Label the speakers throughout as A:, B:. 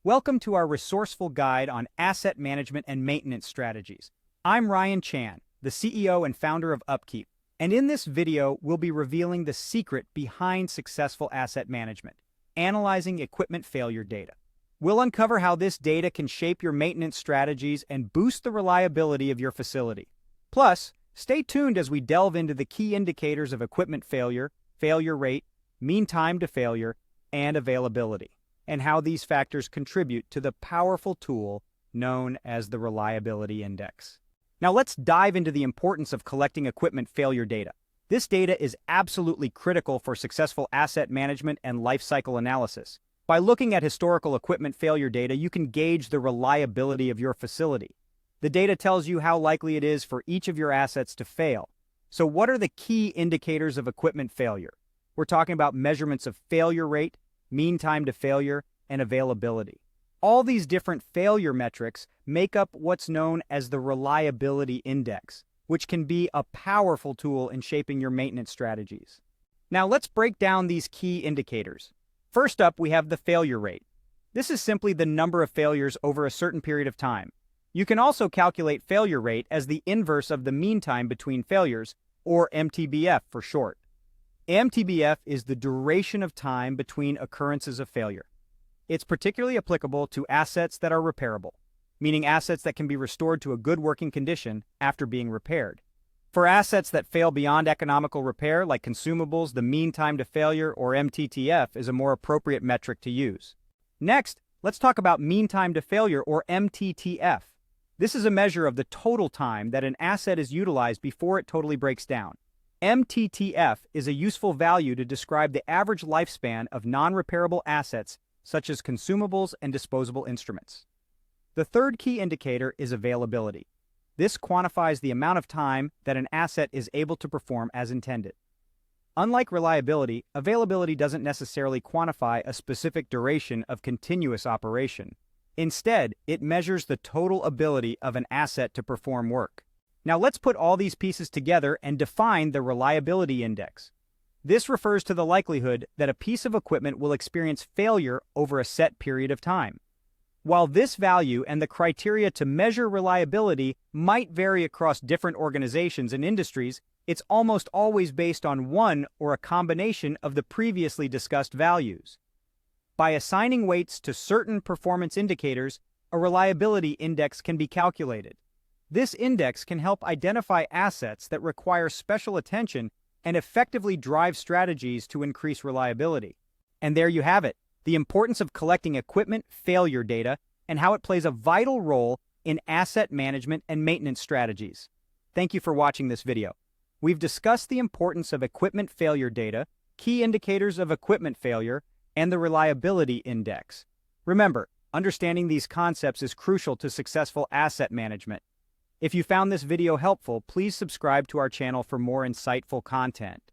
A: Welcome to our resourceful guide on asset management and maintenance strategies. I'm Ryan Chan, the CEO and founder of UpKeep, and in this video, we'll be revealing the secret behind successful asset management, analyzing equipment failure data. We'll uncover how this data can shape your maintenance strategies and boost the reliability of your facility. Plus, stay tuned as we delve into the key indicators of equipment failure, failure rate, mean time to failure, and availability, and how these factors contribute to the powerful tool known as the Reliability Index. Now let's dive into the importance of collecting equipment failure data. This data is absolutely critical for successful asset management and life cycle analysis. By looking at historical equipment failure data, you can gauge the reliability of your facility. The data tells you how likely it is for each of your assets to fail. So what are the key indicators of equipment failure? We're talking about measurements of failure rate, mean time to failure, and availability. All these different failure metrics make up what's known as the Reliability Index, which can be a powerful tool in shaping your maintenance strategies. Now let's break down these key indicators. First up, we have the failure rate. This is simply the number of failures over a certain period of time. You can also calculate failure rate as the inverse of the mean time between failures, or MTBF for short. MTBF is the duration of time between occurrences of failure. It's particularly applicable to assets that are repairable, meaning assets that can be restored to a good working condition after being repaired. For assets that fail beyond economical repair, like consumables, the mean time to failure, or MTTF, is a more appropriate metric to use. Next, let's talk about mean time to failure, or MTTF. This is a measure of the total time that an asset is utilized before it totally breaks down. MTTF is a useful value to describe the average lifespan of non-repairable assets such as consumables and disposable instruments. The third key indicator is availability. This quantifies the amount of time that an asset is able to perform as intended. Unlike reliability, availability doesn't necessarily quantify a specific duration of continuous operation. Instead, it measures the total ability of an asset to perform work. Now let's put all these pieces together and define the Reliability Index. This refers to the likelihood that a piece of equipment will experience failure over a set period of time. While this value and the criteria to measure reliability might vary across different organizations and industries, it's almost always based on one or a combination of the previously discussed values. By assigning weights to certain performance indicators, a reliability index can be calculated. This index can help identify assets that require special attention and effectively drive strategies to increase reliability. And there you have it, the importance of collecting equipment failure data and how it plays a vital role in asset management and maintenance strategies. Thank you for watching this video. We've discussed the importance of equipment failure data, key indicators of equipment failure, and the Reliability Index. Remember, understanding these concepts is crucial to successful asset management. If you found this video helpful, please subscribe to our channel for more insightful content.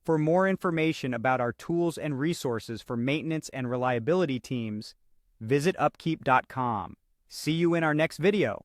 A: For more information about our tools and resources for maintenance and reliability teams, visit upkeep.com. See you in our next video.